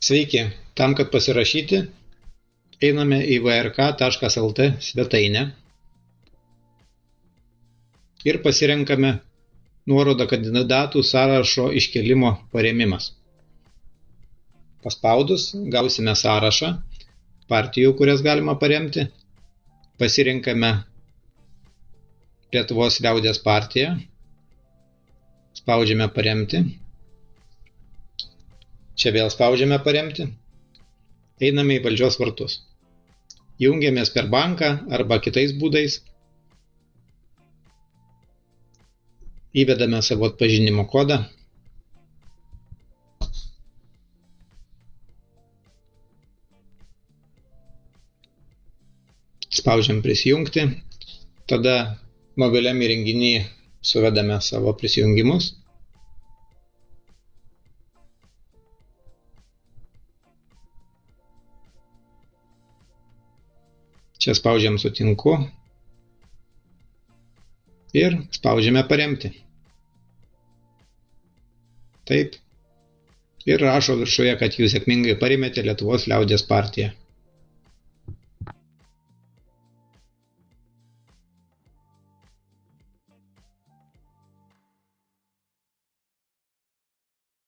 Sveiki, tam, kad pasirašyti, einame į vrk.lt svetainę ir pasirenkame nuorodą kandidatų sąrašo iškėlimo parėmimas. Paspaudus gausime sąrašą partijų, kurias galima paremti. Pasirenkame Lietuvos liaudies partiją, spaudžiame paremti. Čia vėl spaudžiame paremti. Einame į valdžios vartus. Jungiamės per banką arba kitais būdais. Įvedame savo atpažinimo kodą. Spaudžiam prisijungti. Tada mobiliam įrenginį suvedame savo prisijungimus. Čia spaudžiam sutinku ir spaudžiame paremti. Taip. Ir rašo viršuje, kad jūs sėkmingai parėmėte Lietuvos liaudies partiją.